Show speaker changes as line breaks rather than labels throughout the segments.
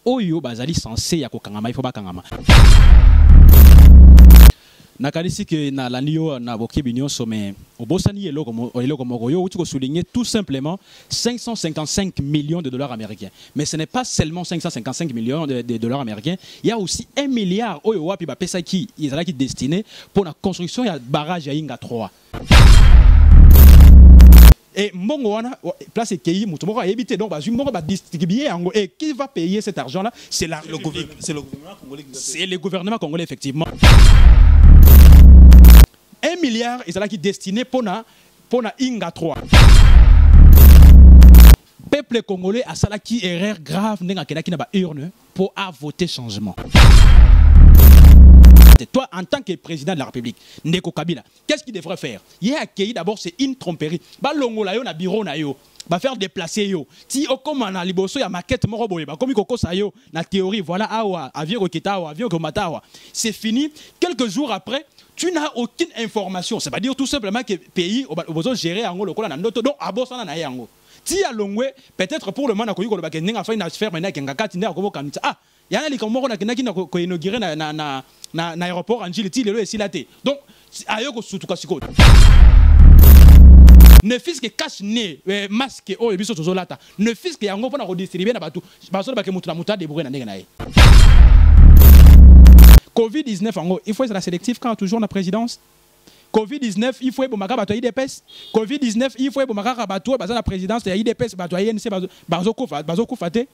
oyo bazali censé ya kokangama il faut bakangama. Nakalisi que na lanio na bokebi nyonso mais obosani eloko moko yo uti ko souligner tout simplement 555 millions de dollars américains. Mais ce n'est pas seulement 555 millions de dollars américains, il y a aussi 1 milliard oyo wapi ba pesa ki izala ki destiné pour la construction ya barrage ya Inga 3. Et mbongo wana place kei mutu moko éviter donc bazui moko ba distribuer yango et qui va payer cet argent là c'est le gouvernement congolais. C'est le gouvernement congolais effectivement. 1 milliard est là qui est destiné pour na Inga 3. Peuple congolais a ça qui erreur grave n'a pas urne pour voter changement. Toi, en tant que président de la République, Ndeko Kabila, qu'est-ce qu'il devrait faire? Il a accueilli d'abord, c'est une tromperie. Ba longo la yo na bureau na yo. Va faire déplacer yo. Si au comme na liboso ya maquette moko boye ba comme koko sa yo na théorie voilà awa avion roketa awa avion komata awa. C'est fini. Quelques jours après, tu n'as aucune information. C'est pas dire tout simplement que pays au besoin gérer en le cola na ndoto donc abosana na yango. Si à longwe peut-être pour le moment na koyi ko ba ke ninga fa na faire maintenant ke ngakati ndako ko kanita ah yana li komoko na kinaki na ko inaugurer na aéroport en Gilles lelo esilate. Donc ayoko sutuka siko. Ne fils que cache né masque oh ebiso tozolata ne fils que yango pona redistribuer na batu baso ba ke mutu na muta débrouiller na ndenge na ye. Covid-19 yango il faut être sélectif quand toujours la présidence. Covid-19 il faut bomaka bato IDPS. Covid-19 il faut bomaka bato baza la présidence ya IDPS bato INC bazo kufa te.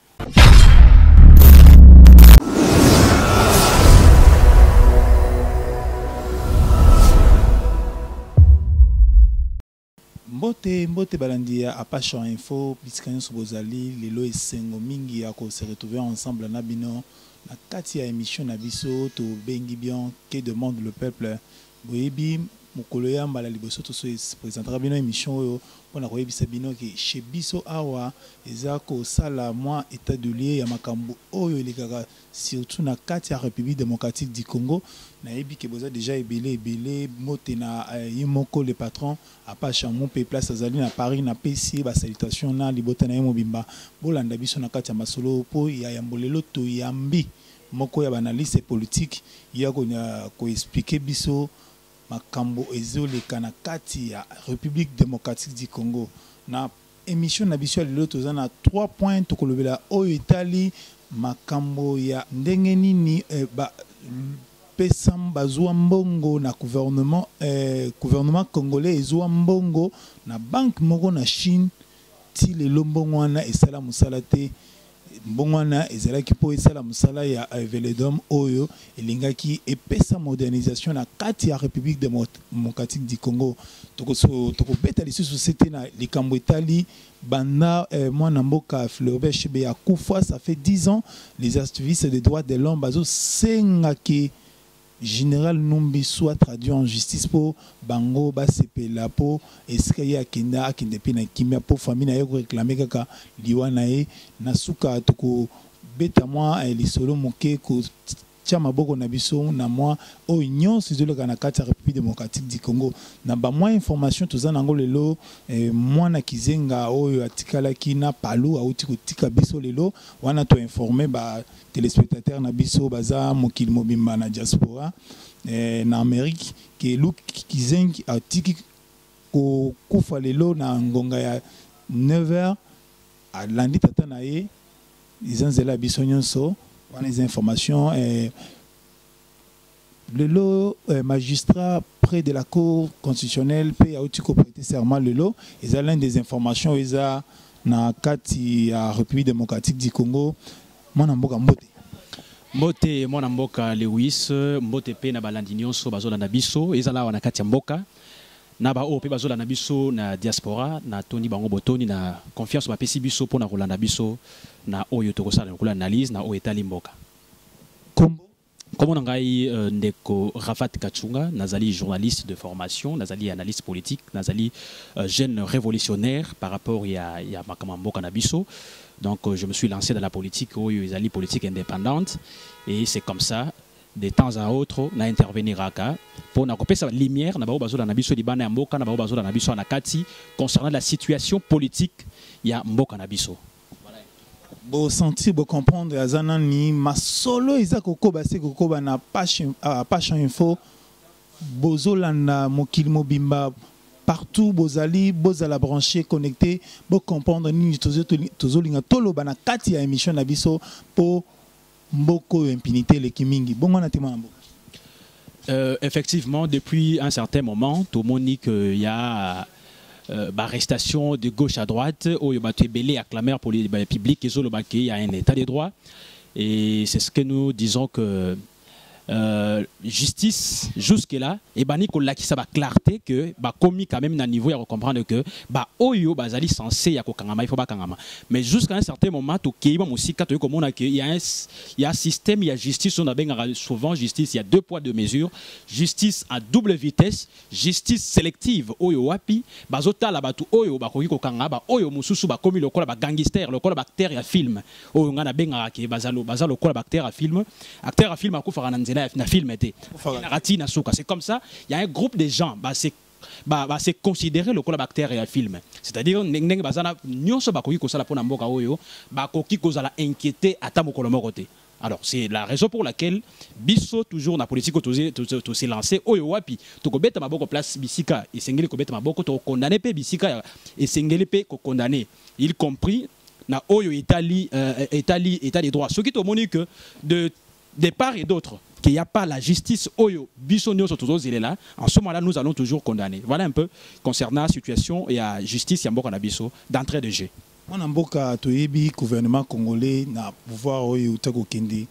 Mbote balandia à Pacha Info, Biscanyo Sobozali, Lelo et Sengo Mingi à se retrouver ensemble na bino na kati ya émission na biso to bengi bien que demande le peuple. Boyebi mukolo ya mbala liboso to so présentera bino émission oyo pona koyebisa bino ke chez biso awa eza ko sala moi état de lieu ya makambo oyo elekaka surtout na kati ya République démocratique du Congo. Na yebi ke boza déjà ebele mote na yimoko le patron a pas chamon pe place azali na Paris na PC ba salutation na libota na yemobimba bolanda biso na kati ya masolo po ya yambolelo to yambi moko ya analyste politique ya ko expliquer biso makambo ezoleka na kati ya République démocratique du Congo. Na émission na biso lelo tozana 3 points to kolobela oyo Italie makambo ya ndenge nini ba pesam bazwa mbongo na gouvernement congolais ezwa mbongo na banque moko na Chine ti lelo mbongo wana esala musala te mbongo wana ezalaki po esala musala ya Veledom oyo elingaki epesa modernisation na kati ya République démocratique du Congo toko beta lisusu c'était na likambo etali banda mwana mboka Fleuribert Chebeya kufa ça fait 10 ans les activistes des droits de l'homme bazo sengaki Général Numbi soit traduit en justice pour bango basepela po eskaye akenda akende pe na kimia po famille na yo réclamer kaka liwana e na suka toko beta moi lisolo moke ko tia maboko na biso na moi o union sizoloka na kati ya République démocratique du Congo na ba moins information tozana ngo lelo mwana kizenga oyo atikalaki na palu auti kotika biso lelo wana to informer ba téléspectateurs na biso baza mokili mobimba na diaspora na Amérique ke Luc Kizengi atiki ko kufa lelo na ngonga ya 9h à lundi tata na ye izanzela biso nyonso les informations le magistrat près de la cour constitutionnelle paye à prêter serment lelo ils ont l'un des informations ils ont na kati ya République démocratique du Congo mwana mboka mbote
mwana mboka Lewis mbote pe na balandi nyonso bazola na biso ezala wana kati ya mboka na ba o pe bazola na biso na diaspora na toni bango botoni na confiance ba pesi biso pona kolanda biso na oyo tokosala na analyse na o etali mboka Comment ngai ndeko Rafat Kachunga nazali journaliste de formation nazali analyste politique nazali jeune révolutionnaire par rapport à makama mboka na biso. Donc je me suis lancé dans la politique oyo ezali politique indépendante et c'est comme ça de temps à autre na intervenir aka pour na kopesa lumière na bao bazola na biso libana ya mboka na bao bazola na biso na kati concernant la situation politique ya mboka na biso.
Bon sentir, bon comprendre, azana ni ma solo isa kokoba se kokoba na page info bozolanda mokili mobimba partout bozali bozala branché connecté bo comprendre ni tozolinga toloba na kati ya émission na biso po mboko impunité le kimingi bongo na tema mbo.
Effectivement, depuis un certain moment, tout le monde dit qu'il y a arrestation de gauche à droite, où il y a belé acclamé pour les publics, il y a un état de droit. Et c'est ce que nous disons que justice jusque-là, et Nicolas qui ça va clarté que commis quand même à niveau à comprendre que oyo bazali censé ya kokangama il faut pas kangama mais jusqu'à un certain moment to kiba musika to comme on a que il y a un système, il y a justice, on a bien souvent justice, il y a deux poids deux mesures, justice à double vitesse, justice sélective oyo wapi bazota la batu oyo bakoki kokangama oyo mususu ba commis lokola ba gangster lokola acteur ya film oyo ngana benga ke bazalo lokola acteur à film akufara na film était c'est comme ça, il y a un groupe de gens c'est considéré le colabacteur et un film, c'est-à-dire neng bazana nyonso bakoki ko sala pona mboka oyo bakoki ko zala inquiéter ata mokolo moko te. Alors c'est la raison pour laquelle biso toujours na politique to se lancer oyo wapi to ko beta maboko place bisika et sengeli ko beta maboko to condamner pe bisika et sengeli pe ko condamner y compris na oyo état des droits, ce qui te montre que de part et d'autre qu'il n'y a pas la justice oyo bisonio sur tous les là, en ce moment-là nous allons toujours condamner. Voilà un peu concernant la situation et la justice yamboka na biso d'entrée de jeu.
On a mboka toyebi gouvernement congolais na pouvoir oyo utako kende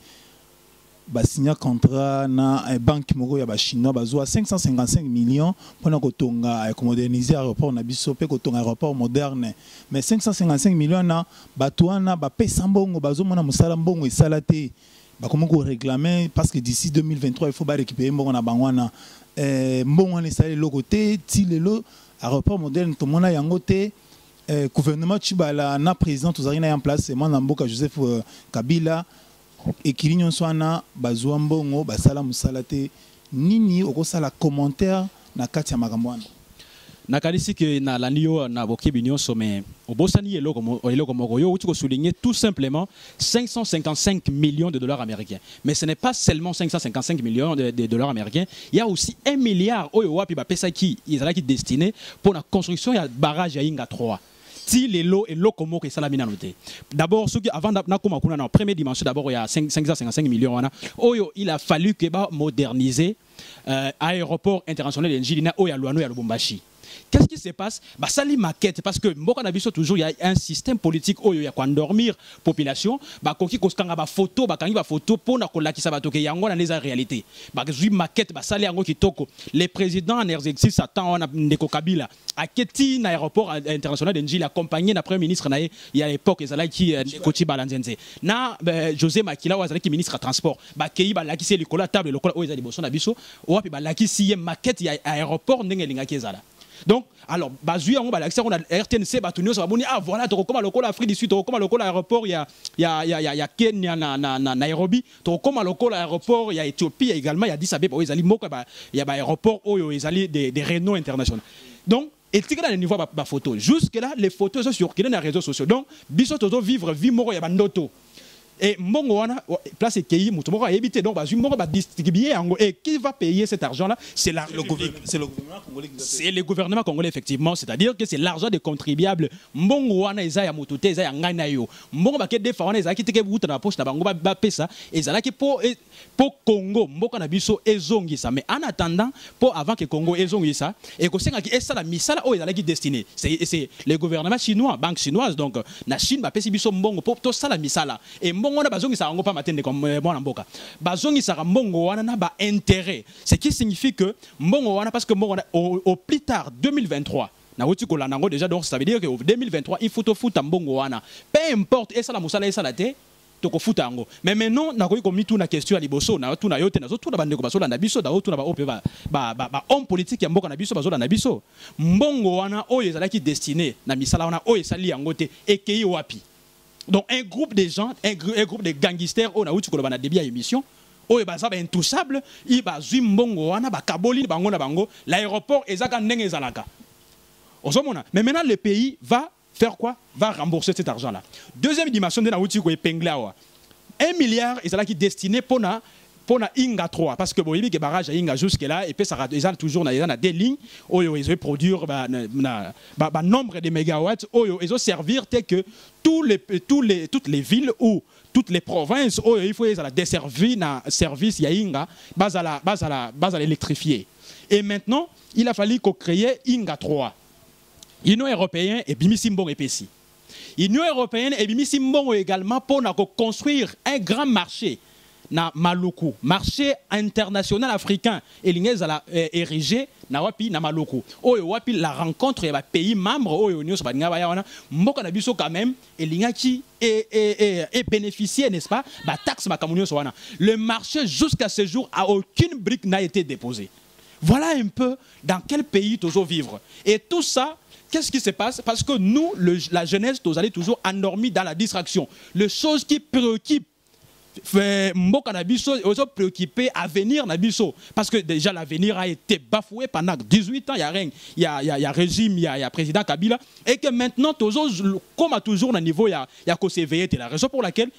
ba signer contrat na banque moko ya ba chinois bazwa 555 millions pour kotonga ko moderniser aéroport na biso pe kotonga aéroport moderne, mais 555 millions na batouana ba pesa mbongo bazomona musala mbongo esalate. Comment on réclame parce que d'ici 2023 il faut récupérer mbongo na bangwana mbongo na sale lokote ti lelo aéroport moderne to mona yango te gouvernement Tshibala na président tozarina en place c'est moi na mboka Joseph Kabila et kilinyo swana bazwa mbongo basala musalate nini okosala commentaire na kati ya makambo wana
nakanisi que na lanio na bokebi nyonso mais obosani eloko moko yo uti ko souligner tout simplement 555 millions de dollars américains, mais ce n'est pas seulement 555 millions de dollars américains, il y a aussi 1 milliard oyo wapi ba pesa ki izala ki destiné pour la construction ya barrage ya Inga 3 ti lelo et lokomo que ça mina noté. D'abord ceux qui avant na koma kuna na première dimension d'abord il y a 555 millions wana oyo il a fallu que ba moderniser aéroport international de Njilina oyo ya Luano ya Lubumbashi. Qu'est-ce qui se passe? Ça les maquette parce que Mboka Nabiso toujours il y a un système politique où il y a quoi endormir population koki koskanga ba photo kangi ba photo pour na kolakisa ba toke yango na neza réalité zui maquette ça les yango kitoko les présidents en exercice attend on a ndeko Kabila à Keti na aéroport international de Njili accompagné na premier ministre na il y a l'époque ezala ki Koti Balanzenze na José Makila wazala ki ministre transport kei balakisi likola table lokola o ezali boso na biso wapi balakisi maquette ya aéroport ndenge linga kezala. Donc, alors, bazui on a RTNC, voilà, tu recommandes le Afrique du Sud, tu recommandes le aéroport, il y a Kenya, Nairobi, tu recommandes le aéroport, il y a Éthiopie également, il y a Addis Abeba, il y a un aéroport où il y a des réunions internationales. Donc, et tu as le niveau de photo. Jusque-là, les photos sont sur les réseaux sociaux. Donc, biso toto vivre, vivre, il y a un auto. Et Mbongo wana place Kei mutumoko a évité donc Mbongo va distribuer et qui va payer cet argent là c'est le gouvernement congolais. C'est le gouvernement congolais effectivement, c'est-à-dire que c'est l'argent des contribuables. Mbongo wana eza ya mutute eza ya ngana yo Mbongo ba ke defa wana eza ki teke buta na poche na bango ba pesa ezala ki pour Congo mboka na biso ezongisa, mais en attendant pour avant que Congo ezongisa et ko senga ki esa la misala o ezala ki destiné c'est le gouvernement chinois, banque chinoise donc na Chine ba pesi biso Mbongo pour to sala misala et Mbongo na bazongisa ngo pa matende comme mwana mboka bazongisa Mbongo wana na ba intérêt, ce qui signifie que Mbongo wana parce que Mbongo au plus tard 2023 na wuti ko lanango déjà, donc ça veut dire que 2023 il faut to futa Mbongo wana peu importe esa la musala esa la te toko futa ngo. Mais maintenant na ko komi tout na question ya liboso na tout na yote na zo tout na bande ko basola na biso da tout na ba ope ba homme politique ya mboka na biso bazola na biso Mbongo wana oyo ezalaki destiné na misala wana oyo esali yango te ekei wapi. Donc un groupe de gens, un groupe de gangsters, on a eu tout le début à l'émission, on est intouchable, il va Mbongo wana ba kaboli bango na bango, l'aéroport ezaka ndenge ezalaka. Mais maintenant le pays va faire quoi? Va rembourser cet argent-là. Deuxième dimension de Naouti ko épinglé 1 milliard et ça qui destiné pour Inga 3 parce que bon il y a barrage à Inga jusque là et puis ça a toujours des lignes où ils vont produire nombre de mégawatts où ils vont servir tel que toutes les villes ou toutes les provinces où il faut les desservir na service ya Inga base à l'électrifier. Et maintenant il a fallu qu'on crée Inga 3. L'Union européenne et Bimi Simbong et Pessi. L'Union européenne et Bimi Simbong également pour construire un grand marché na Maluku, marché international africain et l'Union a érigé na wapi na Maluku. Wapi la rencontre des pays membres au Union européenne, mboka na biso quand même et l'Union est bénéficié, n'est-ce pas, ba taxe ma communion soana. Le marché jusqu'à ce jour a aucune brique n'a été déposée. Voilà un peu dans quel pays toujours vivre. Et tout ça, qu'est-ce qui se passe? Parce que nous, la jeunesse, nous allons toujours endormis dans la distraction. Les choses qui préoccupent Mboka Nabiso est aussi préoccupé à venir Nabiso parce que déjà l'avenir a été bafoué pendant 18 ans. Il y a régime, il y a président Kabila et que maintenant toujours comme à toujours au niveau il y a qu'au s'éveiller. C'est la raison pour laquelle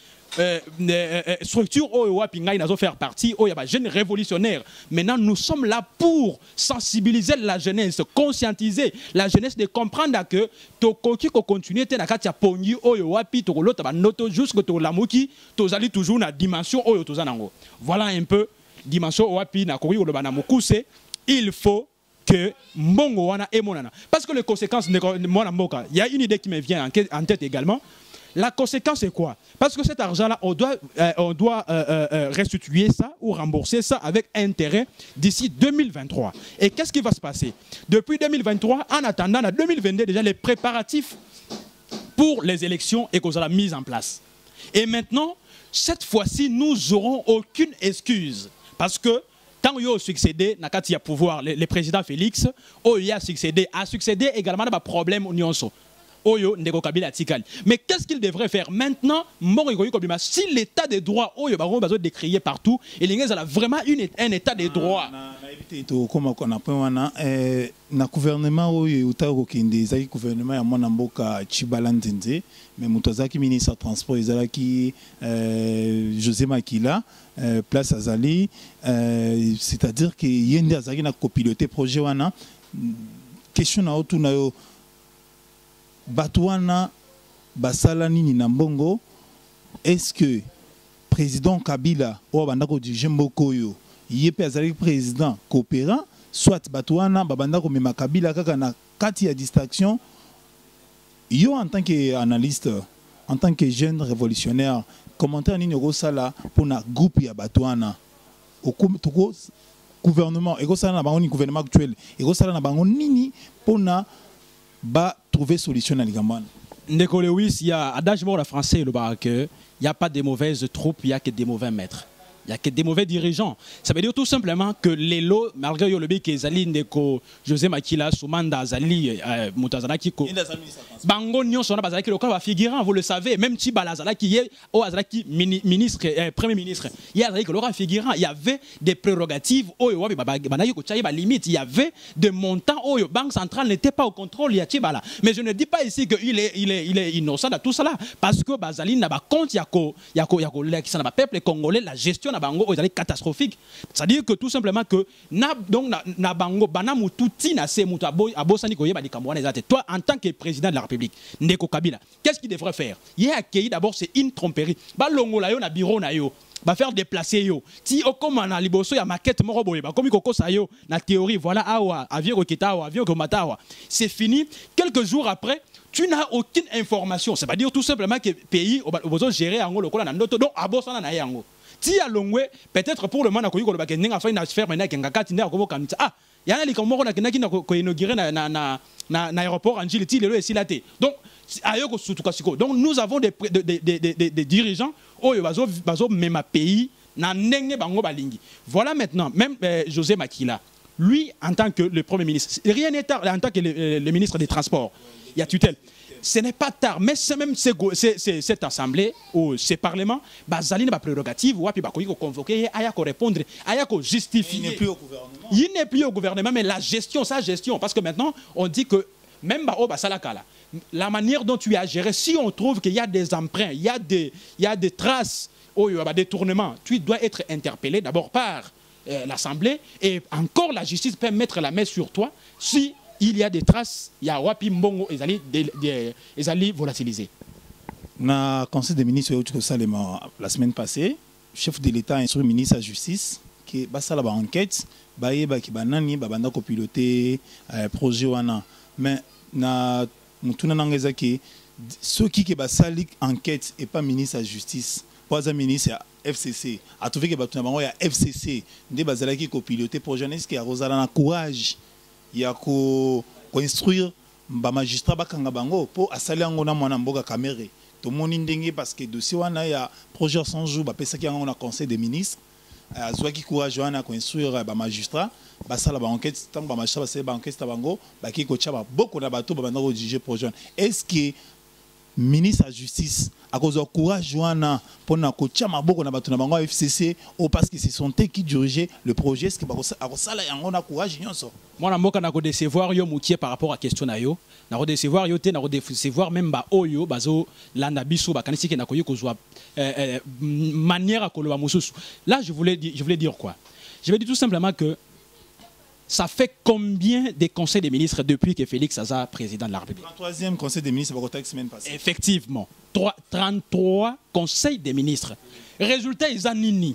structure Pingai n'a pas faire partie il y a jeunes révolutionnaires. Maintenant nous sommes là pour sensibiliser la jeunesse, conscientiser la jeunesse de comprendre que tokoki ko continuer te na kati ya pongi wapi to lota ba noto jusque to lamuki to zali toujours na dimension to zanango. Voilà un peu dimension wapi na koki ko na mukuse. Il faut que mbongo wana e monana parce que les conséquences de mona mboka. Il y a une idée qui me vient en tête également. La conséquence c'est quoi? Parce que cet argent-là, on doit restituer ça ou rembourser ça avec intérêt d'ici 2023. Et qu'est-ce qui va se passer? Depuis 2023, en attendant, en 2022, déjà les préparatifs pour les élections et qu'on a mis en place. Et maintenant, cette fois-ci, nous n'aurons aucune excuse. Parce que quand il y a succédé, il y a pouvoir, le président Félix, il a succédé également dans le problème union. Mais qu'est-ce qu'il devrait faire maintenant? Si l'état de droit est décrié partout, il y a vraiment un état de droit.
Na gouvernement gouvernement ya mwana mboka Chibalandenze mais mutazaki ministre transport ezalaki José Makila place azali c'est-à-dire que yende azaki na copiloter projet wana question na otu na yo Batouana basala nini na mbongo. Est-ce que président Kabila ou bandako du Jembokoyo yepe azali président coopérant soit Batouana babandako mema Kabila kaka na kati ya distraction yo en tant qu'analyste en tant que jeune révolutionnaire commentaire nini rosala pour na groupe ya Batouana au gouvernement et rosala na bango gouvernement actuel et rosala na bango nini pour na ba trouver solution à l'Igamban.
Ndeko Lewis, il y a adage mort la français le barak, il n'y a pas de mauvaises troupes, il n'y a que des mauvais maîtres. Il n'y a que des mauvais dirigeants. Ça veut dire tout simplement que les lots, malgré le fait que Zali Ndeko, José Makila, Soumanda, Zali, Moutazana Kiko, Bango Nyon sont là, le corps va figurer, vous le savez, même Tibala Zala qui est au Azalaki ministre, premier ministre, il y a le corps figurant, il y avait des prérogatives, il y avait des montants, la Banque centrale n'était pas au contrôle, il y a Tibala. Mais je ne dis pas ici qu'il est innocent de tout cela, parce que Bazali n'a pas compte, il y a le peuple congolais, la gestion bango est catastrophique. C'est-à-dire que tout simplement que na bango banamu touti na se mutu abosani ko yeba dikamwana ezate. Toi en tant que président de la République Ndeko Kabila, qu'est-ce qu'il devrait faire? Il a accueilli d'abord c'est une tromperie. Ba longola yo na bureau na yo. Ba faire déplacer yo. Ti okoma na liboso ya maquette moko boye ba komi kokosa yo na théorie voilà awa avion kokita awa avion komata awa. C'est fini. Quelques jours après tu n'as aucune information. C'est pas dire tout simplement que pays obozo gérer ango lokola na ndoto donc abosana na yango. Si à Longwe, peut-être pour le moment, on a fait une affaire maintenant qui il y a un qui inauguré l'aéroport en Gilles, donc nous avons des dirigeants qui ont même pays. Voilà maintenant, même José Makila, lui en tant que le Premier ministre, rien n'est tard en tant que le ministre des Transports, il y a tutelle. Ce n'est pas tard, mais c'est même cette assemblée ou ce parlement, Bazali n'a pas prérogative, ou il convoquer, il y a répondre, il y a justifier.
Il n'est plus au gouvernement.
Il n'est plus au gouvernement, mais la gestion, sa gestion, parce que maintenant on dit que même la manière dont tu as géré, si on trouve qu'il y a des emprunts, il y a des traces, des tournements, tu dois être interpellé d'abord par l'Assemblée et encore la justice peut mettre la main sur toi si il y a des traces, il y a wapi mbongo ezali volatilisé.
Na conseil des ministres la semaine passée, chef de l'État a instruit le ministre de la Justice qui basala ba enquête, bayeba ki banani babanda ko piloter projet wana. Mais na mutuna nangeza ki ceux qui basali enquête et pas ministre de la Justice. Pas un ministre FCC. A trouvé que batuna bango ya FCC ndé bazala ki ko piloter projet qui a rosala na courage. Il y a ko instruire ba magistrat bakanga bango pour asali ngo na mwana mboka Kamere. Tout le monde est parce que dossier wana ya projet 100 jours ba pesa ki ngo na conseil des ministres. Azwa ki courage wana ko instruire ba magistrat ba sala ba enquête tant ba magistrat ba sala ba enquête ta bango ba ki ko tchaba beaucoup na bato ba banda ko juger projet. Est-ce que ministre de la Justice a cause de courage pour na kocha maboko na bato na bango FCC ou parce que c'est son té qui dirigeait le projet, est-ce que a sala yango na courage nyonso
moi na mboka na ko décevoir yo moutier par rapport à question na yo na ko décevoir yo té na ko décevoir même ba oyo bazo landa biso ba kanisi ke na ko yiko manière à koloba mususu. Là je voulais dire quoi? Je vais dire tout simplement que ça fait combien de conseils des ministres depuis que Félix Aza président de la République?
33e conseil des ministres la semaine passée.
Effectivement, 33 conseils des ministres. Résultat, ils ont nini.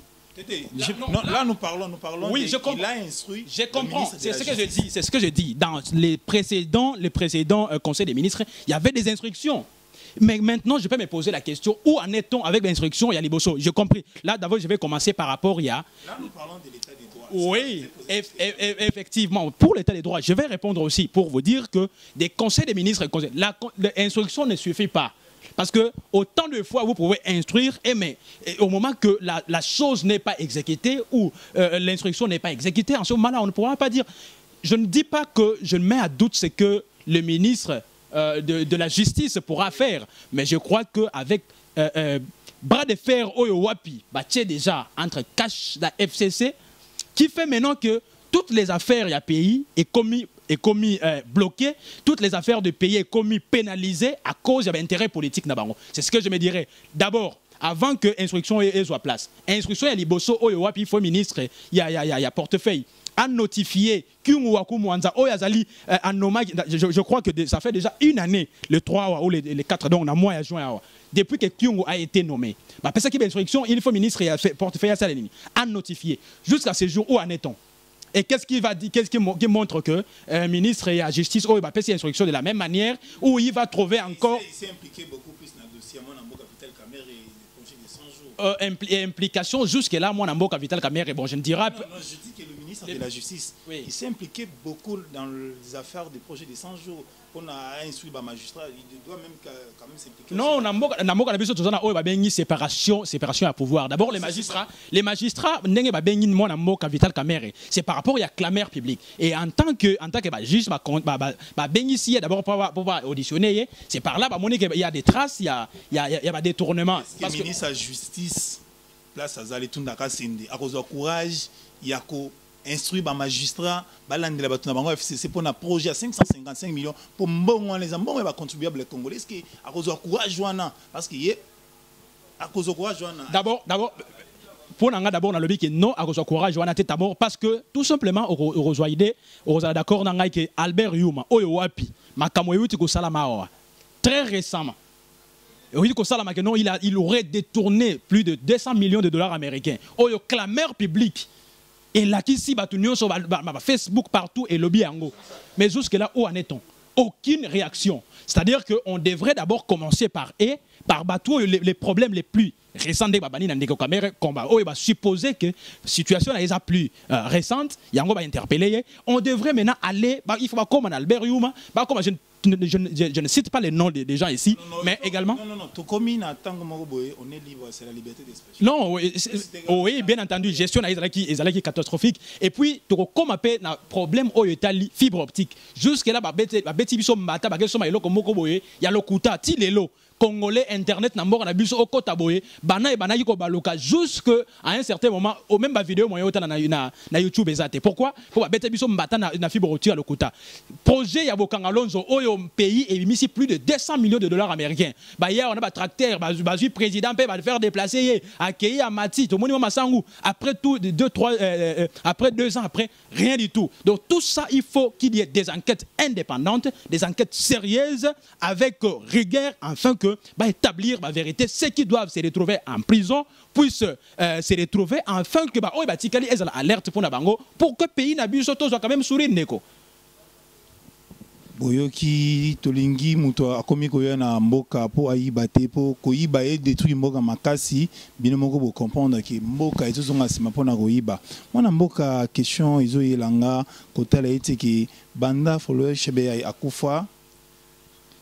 Là, nous parlons.
Oui, je comprends.
Il a instruit.
Je comprends. C'est ce que je dis. Dans les précédents conseils des ministres, il y avait des instructions. Mais maintenant, je peux me poser la question, où en est-on avec l'instruction? Il y a les bossos. J'ai compris. Là, d'abord, je vais commencer par rapport
Là, nous parlons de l'état des droits.
Oui, effectivement. Pour l'état des droits, je vais répondre aussi pour vous dire que des conseils des ministres, l'instruction ne suffit pas. Parce que autant de fois, vous pouvez instruire, mais au moment que la chose n'est pas exécutée ou l'instruction n'est pas exécutée, en ce moment-là, on ne pourra pas dire... Je ne dis pas que je mets à doute ce que le ministre de la Justice pourra faire, mais je crois qu'avec bras de fer Oyo Wapi, déjà entre cash de la FCC, qui fait maintenant que toutes les affaires du pays est commis bloquées, toutes les affaires du pays est commis pénalisées à cause de l'intérêt politique. C'est ce que je me dirais. D'abord, avant que l'instruction soit place, l'instruction est liboso Oyo Wapi, il faut ministre, il y a portefeuille. A notifié je crois que ça fait déjà une année, le 3 ou les 4, donc on a mois à juin, depuis que Kyungu a été nommé. Parce qu'il y a une instruction, il faut ministre et portefeuille à notifier. Jusqu'à ce jour, où en est-on? Et qu'est-ce qui va dire, qu'est-ce qui montre que ministre et la justice, il va passer l'instruction de la même manière, où il va trouver encore...
Il s'est impliqué beaucoup plus dans le dossier, mon ambo capital Kamere et le projet de 100 jours.
Implication jusque-là, mon ambo capital Kamere, bon, je ne dirais pas...
Non, je dis que le ministre de la Justice, oui. Il s'est impliqué beaucoup dans les affaires du projet de 100 jours. On a instruit le magistrat, il doit même quand même s'impliquer. Non,
on a une séparation à pouvoir. D'abord, les magistrats, c'est par rapport à la clameur publique. Et en tant que juge, d'abord pour auditionner, c'est par là qu'il y a des traces, il y a des tournements.
Parce que le ministre de la Justice, place à Zalitunda Kassindi, à cause du courage, il y a instruit par magistrat, balandi la batuna bango FCC pour un projet à 555 millions pour les ambons et contribuables congolais. Est-ce que à cause du courage wana parce que à cause du courage wana.
D'abord pour nanga d'abord na lobby que non à cause du courage wana tête d'abord parce que tout simplement au rejoindre d'accord nanga que Albert Yuma oyo wapi makamo yuti ko salama très récemment. Oui, il aurait détourné plus de 200 millions de dollars américains. Oyo clameur publique. Et là, ici, sur Facebook partout et lobby ango. Mais jusque-là, où en est-on? Aucune réaction. C'est-à-dire qu'on devrait d'abord commencer par bateau les problèmes les plus récents des babani dans caméras combat. Il va supposer que la situation est plus récente. Il y a interpellé. On devrait maintenant aller. Il faut comme Albert Yuma. Comme je ne cite pas les noms des gens ici, mais également.
Non. On est libre, c'est la liberté d'expression.
Non, oui, bien entendu, gestion est catastrophique. Et puis, comme appelle un problème au Italie, fibre optique. Jusque là, il y a le kuta, congolais internet na mboka na biso okota boye bana et bana qui ko baloka jusque à un certain moment au même ba vidéo moyen autant na YouTube ezate. Pourquoi? Pour ba bete biso mbata na fibre optique à lokota. Projet ya bokanga lonzo oyo pays et mis plus de 200 millions de dollars américains. Ba hier on a ba tracteur ba président peut va faire déplacer accueillir à Mati to moni Masangu après tout après 2 ans après rien du tout. Donc tout ça il faut qu'il y ait des enquêtes indépendantes, des enquêtes sérieuses avec rigueur afin que établir la vérité. Ceux qui doivent se retrouver en prison puissent se retrouver afin que tikali ezala alerte pour bango pour que pays na biso to soit quand même sourire neko.
Boyoki tolingi muto akomi koya na mboka po ayiba te po koyiba e détruire mboka makasi bino moko bo comprendre que mboka ezozonga sima pona koyiba mwana mboka question izo yelanga kotala ete ke banda follower chebe ya akufa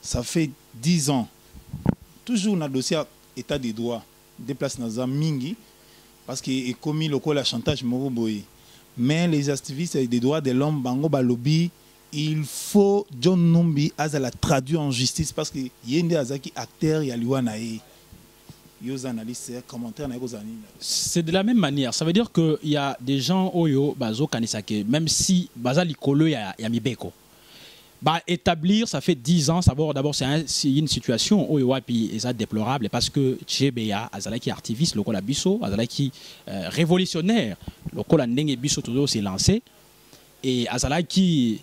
ça fait 10 ans toujours na dossier état des droits déplace na mingi parce que est commis le la chantage moko boye mais les activistes des droits de l'homme bango ba lobby il faut John Numbi azala traduit en justice parce que yende azaki acteur ya liwa na ye. Yo analystes commentaires na kozani.
C'est de la même manière, ça veut dire que il y a des gens oyo bazo kanisake même si bazali kolo ya mibeko. Bah établir ça fait 10 ans d'abord c'est une situation oyo wapi est déplorable parce que GBA azalaki activiste lokola biso azalaki révolutionnaire lokola ndenge biso toujours s'est lancé et azalaki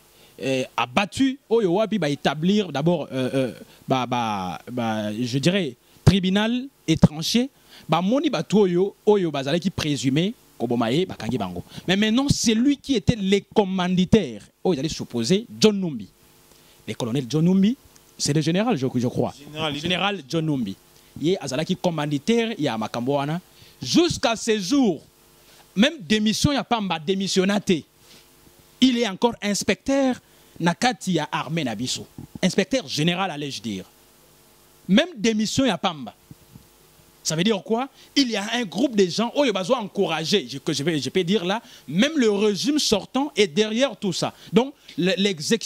a battu oyo wapi ba établir d'abord je dirais tribunal étranger ba moni batu oyo bazala qui présumé kobomaye bakangi bango mais maintenant c'est lui qui était le commanditaire oyo allait supposer John Numbi le colonel John Numbi c'est le général je crois général John Numbi yé azala qui commanditaire ya makambo wana jusqu'à ce jour même démission ya pamba démissionnaté. Il est encore inspecteur nakati ya armée na biso. Inspecteur général allais-je dire. Même démission ya pamba. Ça veut dire quoi? Il y a un groupe de gens où il va encourager, je peux dire là, même le régime sortant est derrière tout ça. Donc,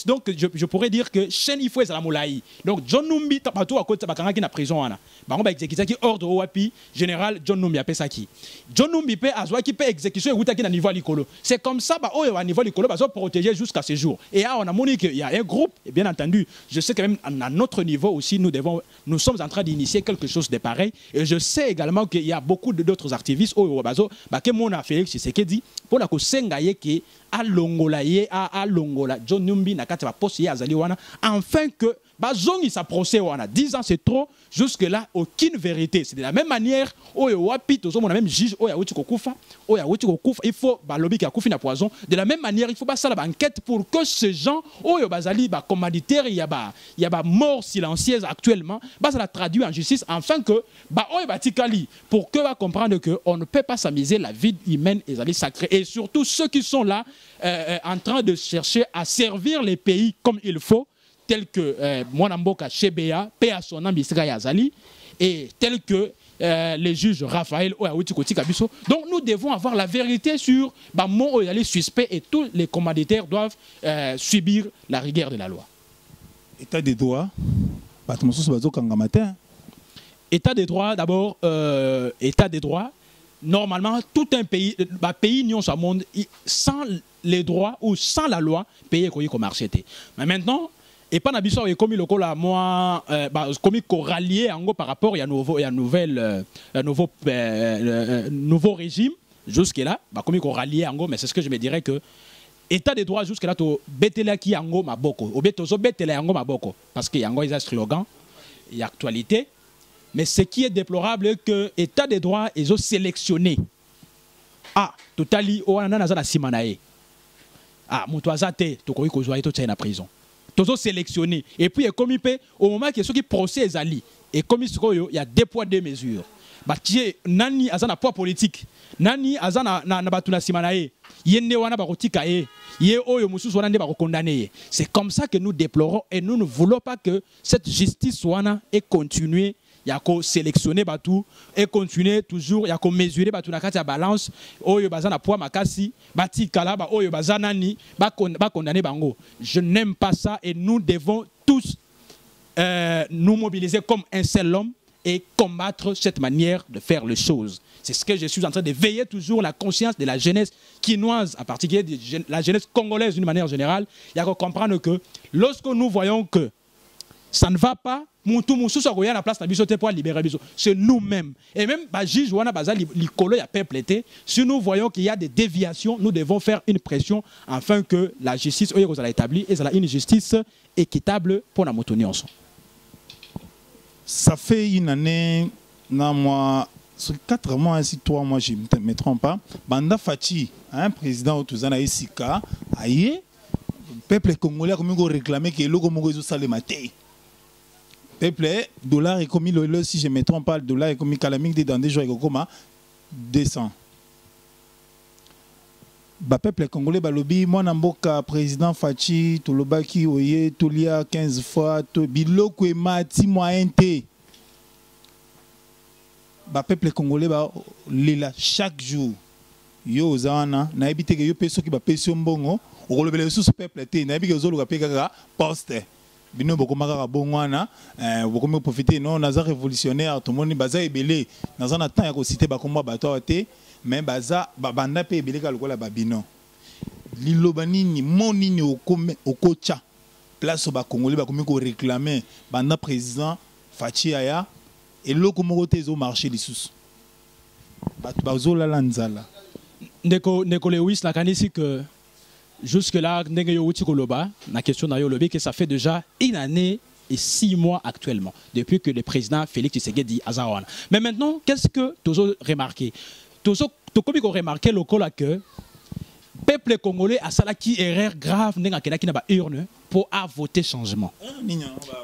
donc je pourrais dire que Chen il faut être la moulaï. Donc, John Numbi, tapatou à côté de la prison. On va exécuter qui ordre au wapi, général John Numbi a fait ça qui. John Numbi peut avoir qui peut exécution et vous à niveau l'écolo. C'est comme ça, bah, au niveau l'écolo, bah, ça protéger jusqu'à ce jour. Et là, on a montré qu'il y a un groupe, et bien entendu, je sais quand même à notre niveau aussi, nous sommes en train d'initier quelque chose de pareil. Et je sais également qu'il y a beaucoup d'autres activistes au Bazo, que mon Félix Tshisekedi pour la kosengaye qui a longola John Numbi nakati ba poste ya azali wana enfin que bazongi sa procès wana 10 ans c'est trop jusque là aucune vérité. C'est de la même manière oyo wapi tozo mon même juge oya wuti kokufa il faut ba lobby ka kufi na poison de la même manière il faut ba sala ba enquête pour que ces gens oyo bazali ba commanditaire il y a ba mort silencieuse actuellement ba ça la traduit en justice enfin que ba oyo batikali pour que va comprendre que on ne peut pas s'amuser la vie humaine et les sacrée et surtout ceux qui sont là en train de chercher à servir les pays comme il faut tel que Mwanamboka Chebea, paix à son nom Yazali, et tel que les juges Raphaël Ouaouti Koti Kabiso. Donc nous devons avoir la vérité sur mon les suspects et tous les commanditaires doivent subir la rigueur de la loi.
État des droits,
État des droits, d'abord, État des droits, normalement, tout un pays, pays nion au monde, sans les droits ou sans la loi, pays comme marché. Mais maintenant, et pas n'abissant et comme il a moi comme il rallié en gros par rapport il y a nouveau régime jusque là comme il rallié en gros mais c'est ce que je me dirais que état de droit jusque là to betela ki en gros maboko ou beto zo betela en gros maboko parce que y a en gros ils slogan il y a actualité mais ce qui est déplorable est que état de droit ils ont sélectionné totali o na za simanae muto azate to ko kozwa to tsaina prison tous sélectionnés et puis comme il peut au moment que ceux qui procèdent ali et comme il y a 2 poids 2 mesures nani azana poids politique nani azana na batuna simanae yende wana bakotika ye oyo mususu wana nde bakondamné. C'est comme ça que nous déplorons et nous ne voulons pas que cette justice wana ait continué ya ko sélectionner batu et continuer toujours ya ko mesurer batu na kati ya balance oyo bazana poids makasi bati kala ba oyo bazana ni ba condamner bango. Je n'aime pas ça et nous devons tous nous mobiliser comme un seul homme et combattre cette manière de faire les choses. C'est ce que je suis en train de veiller toujours la conscience de la jeunesse quinoise, en particulier de la jeunesse congolaise d'une manière générale. Il y a qu'à comprendre que lorsque nous voyons que ça ne va pas, c'est nous-mêmes. Et même si nous voyons qu'il y a des déviations, nous devons faire une pression afin que la justice soit établie et une justice équitable pour la motonie.
Ça fait une année, sur 4 mois, ainsi 3 mois, je ne me trompe pas. Banda Fachi, un président Otuzana Esika, aïe, le peuple congolais a réclamé que le Congo soit le matin. Peuple, dollar est commis, si je ne me trompe pas, le dollar est commis calamité dans des jours et comme 200. Ba peuple congolais balobi moi namboka président Fachi tolobaki oye tolia 15 fois to biloko e mati moyen te. Ba peuple congolais ba lela chaque jour yo zana na ebite ke yo peso ki ba peso mbongo okolobele sous peuple te na ebike zolo ka peka poste bino bokomaka bongwana bokomi profiter non naza révolutionnaire tout monde baza ebele naza na temps ya ko citer ba komba bato te mais baza banda pe ebele ka lokola babino liloba nini monini okocha place ba congolais bakomi ko réclamer banda président Fachi aya et loko moko te zo marché lisusu bato bazola la nzala
ndeko Lewis nakanisi que jusque là ndenge yo uti koloba na question na yo lobi que ça fait déjà 1 année et 6 mois actuellement depuis que le président Félix Tshisekedi azawana. Mais maintenant qu'est-ce que tu as remarqué? Tu as remarqué le que peuple congolais a salaki erreur grave ndenge akena kina ba urne pour voter changement.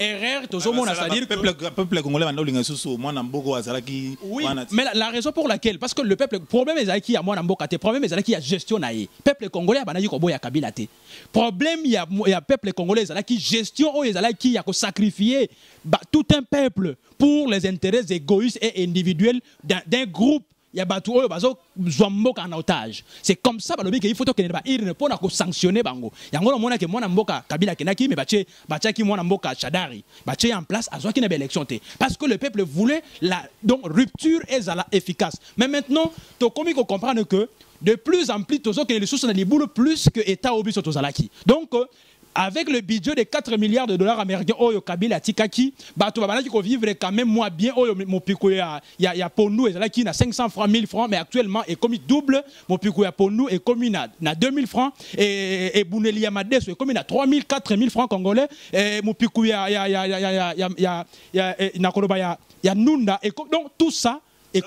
Erreur tout le monde a c'est-à-dire
peuple congolais manda linga susu mwana mboko azalaki.
Oui, mais la raison pour laquelle parce que le peuple problème ezalaki ya mwana mboka te problème ezalaki ya gestion na ye. Peuple congolais abanaki ko boya Kabila te. Problème ya peuple congolais ezalaki gestion o ezalaki ya ko sacrifier tout un peuple pour les intérêts égoïstes et individuels d'un groupe. Il y a batu oyo bazo zomboka en otage. C'est comme ça balobi que il faut que ne pas irne pour na ko sanctionner bango. Yango na mona ke mwana mboka Kabila kenaki mais bachaki mwana mboka Chadari. Bache en place azwaki na élection te parce que le peuple voulait la donc rupture efficace. Mais maintenant to komi ko comprendre que de plus en plus tozo que les ressources na liboule plus que état obiso tozalaki. Donc avec le budget de 4 milliards de dollars américains, Oyo Kabila Tikaki, bato babanaki ko vivre quand même moins bien. Oyo mon pico ya pour nous et là qui na 500 francs, 1000 francs, mais actuellement est comme double. Mon pico ya pour nous est comme na 2000 francs et Bouneli Yamades est comme na 3000, 4000 francs congolais. Et mon pico ya Nunda et donc tout ça. Et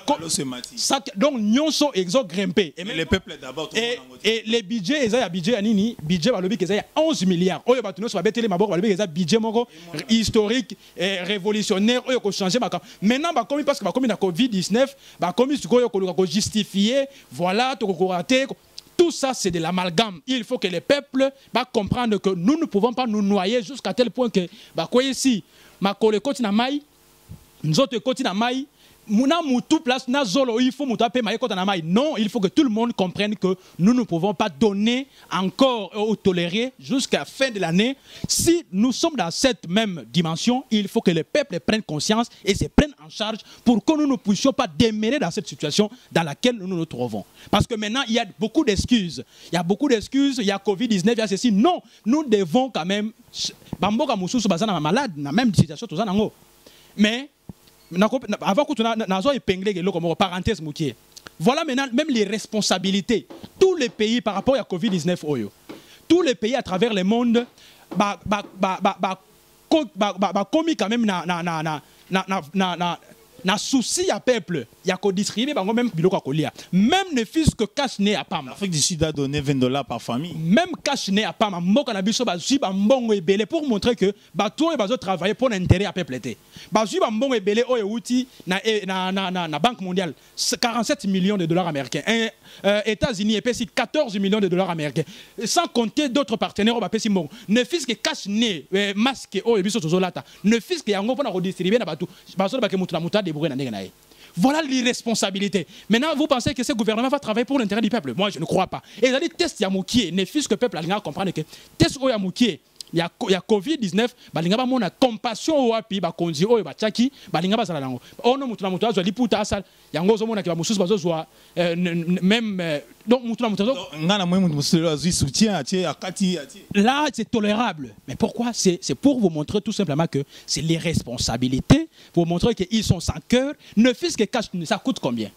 ça, donc, nous sommes grimpés. Et
le peuple d'abord.
Et les budgets, ils ont budget anini, budget balobi qu'ils ont 11 milliards. Oyo batuno soit beteli maboko balobi qu'ils ont budget moko historique et révolutionnaire. Oyo ko changer ma. Maintenant ba komi parce que ba komi na Covid-19, ba komi suko ko justifier, voilà to ko rater. Tout ça, c'est de l'amalgame. Il faut que le peuple comprenne que nous ne pouvons pas nous noyer jusqu'à tel point que ba quoi ici, ma kole koti na mai, nous autres koti na mai. Il faut non, il faut que tout le monde comprenne que nous ne pouvons pas donner encore ou tolérer jusqu'à la fin de l'année. Si nous sommes dans cette même dimension, il faut que le peuple prenne conscience et se prenne en charge pour que nous ne puissions pas demeurer dans cette situation dans laquelle nous nous trouvons. Parce que maintenant, il y a beaucoup d'excuses. Il y a beaucoup d'excuses, il y a Covid-19, il y a ceci. Non, nous devons quand même... malade, dans la même situation, mais... Avant que tu n'aies épinglé comme parenthèse moutier. Voilà maintenant même les responsabilités. Tous les pays par rapport à Covid-19, tous les pays à travers le monde, commis quand même na souci à peuple, il y a qu'au distribuer même biloko à colia. Même ne fils que cash né à Pam.
L'Afrique du Sud a donné $20 par famille.
Même cash né à Pam, mboka na biso bazui ba mbongo ebele pour montrer que bato et bazo travailler pour l'intérêt à peuple té. Bazui ba mbongo ebele o euti na Banque mondiale 47 millions de dollars américains. États-Unis et pesi 14 millions de dollars américains. Sans compter d'autres partenaires au pesi mbongo. Ne fils que cash né masque o biso tozolata. Ne fils que yango pona redistribuer na bato. Bazo ba ke mutu na muta. Voilà l'irresponsabilité. Maintenant, vous pensez que ce gouvernement va travailler pour l'intérêt du peuple? Moi, je ne crois pas. Et il y a des tests Yamoukié, ne fût-ce que le peuple a comprendre que test Yamoukié, il y a Covid-19, balinga ba mona compassion wapi ba konzi oyo ba tchaki, balinga ba sala nango. Ono mutu na mutu azwa liputa asal, yango zo mona ki ba mususu bazozwa même donc mutu na mutu
ngana moi mutu azwi soutien akati.
Là c'est tolérable. Mais pourquoi? C'est pour vous montrer tout simplement que c'est les responsabilités, pour vous montrer qu'ils sont sans cœur. Ne fût-ce que cash, ça coûte combien?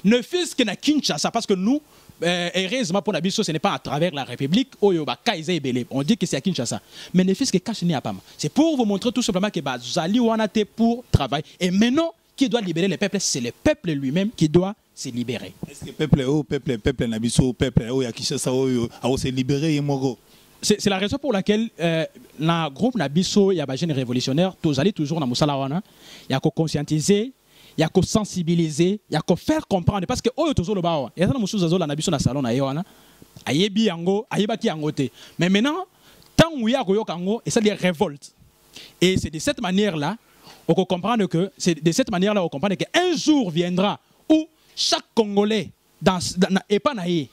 Ne fût-ce que na Kinshasa, parce que nous heureusement pour Nabiso, ce n'est pas à travers la République. On dit que c'est à Kinshasa. Mais ne fût-ce que cash n'y a pas. C'est pour vous montrer tout simplement que Zali Wanate pour travailler. Et maintenant, qui doit libérer le peuple? C'est le peuple lui-même qui doit se libérer.
Est-ce que peuple Nabiso, peuple à Kinshasa, a se libérer?
C'est la raison pour laquelle le groupe Nabiso, il y a des jeunes révolutionnaires, tous allés toujours dans Moussalawana, il y a qu'à conscientiser, il y a qu'à sensibiliser, il y a qu'à faire comprendre. Parce que, oh, toujours le bas, il y a des choses dans Nabiso dans le salon, ayebi yango, ayebaki yango te. Mais maintenant, tant où il y a yango, et ça des révoltes. Et c'est de cette manière-là, on peut comprendre que, on comprend qu'un jour viendra où chaque Congolais, dans Epanaye,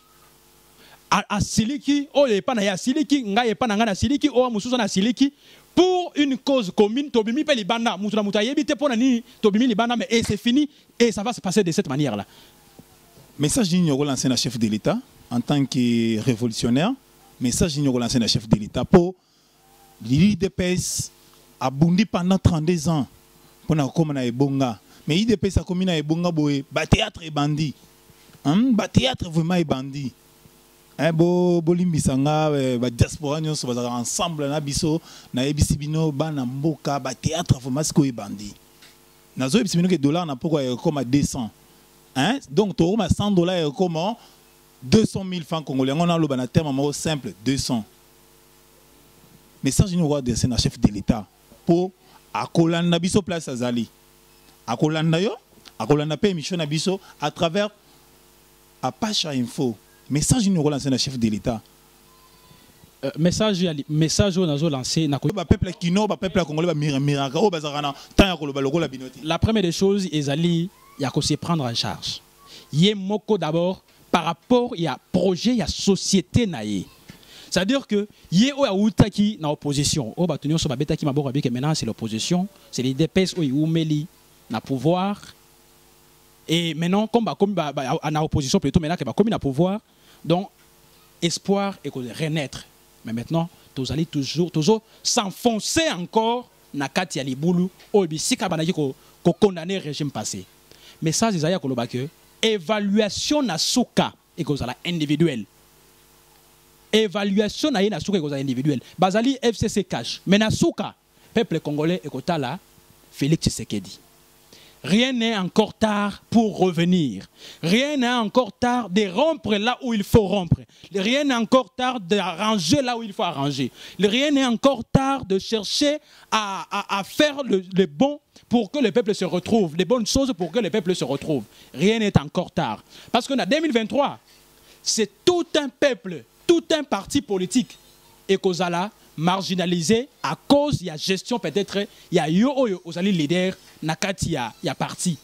à Siliki, oh, Epanaye à Siliki, nga Epananga na Siliki, oh, Moussouza na Siliki, pour une cause commune, Tobimi pe Libanda, Moutouna Moutayebi te pona ni Tobimi Libanda, mais c'est fini, et ça va se passer de cette manière-là.
Message d'Ignorol, l'ancien chef de l'État, en tant que révolutionnaire, message d'Ignorol, l'ancien chef de l'État, pour l'IDPS a bondi pendant 32 ans, pour na comme na Ebonga. Mais l'IDPS a commis na Ebonga, ba théâtre et bandit. Ba théâtre vraiment et bandit. Bolimbisanga ba diaspora nyonso bazaka ensemble na biso na ebisibino bana mboka ba théâtre vraiment siko ebandi nazo ebisibino que dollar na pourquoi comme à 200 donc to ma $100 comme 200 000 francs congolais on a le terme simple 200 message ni roi de na chef de l'état pour akolanda biso place azali akolanda yo akolanda pe émission na biso à travers Apache Info. Message nous relancer le chef de l'État.
Message nous avons lancé.
Peuple kino, peuple congolais, miracle, la
première des choses, il y a qu'à se prendre en charge. Il y a moko d'abord par rapport il y a projet, il y a société naïe. C'est-à-dire que il y a outaki dans opposition. Oh bah tenir sur ma bêta qui m'a que maintenant c'est l'opposition, c'est les DPS ou meli na pouvoir. Et maintenant comme en opposition plutôt maintenant que comme il a pouvoir. Donc, espoir et renaître. Mais maintenant, vous allez toujours s'enfoncer encore dans Katia Liboulou, ou si vous condamner le régime passé. Mais ça, c'est que évaluation na souka et que individuelle. Évaluation na souka et que individuelle. Bazali FCC cash. Mais na souka, peuple congolais et que là, Félix Tshisekedi. Rien n'est encore tard pour revenir. Rien n'est encore tard de rompre là où il faut rompre. Rien n'est encore tard d'arranger là où il faut arranger. Rien n'est encore tard de chercher à faire le bon pour que le peuple se retrouve. Les bonnes choses pour que le peuple se retrouve. Rien n'est encore tard. Parce qu'en 2023, c'est tout un peuple, tout un parti politique et Kozala marginalisé à cause de la gestion peut-être il y a yo aux alliés leaders nakati il y a parti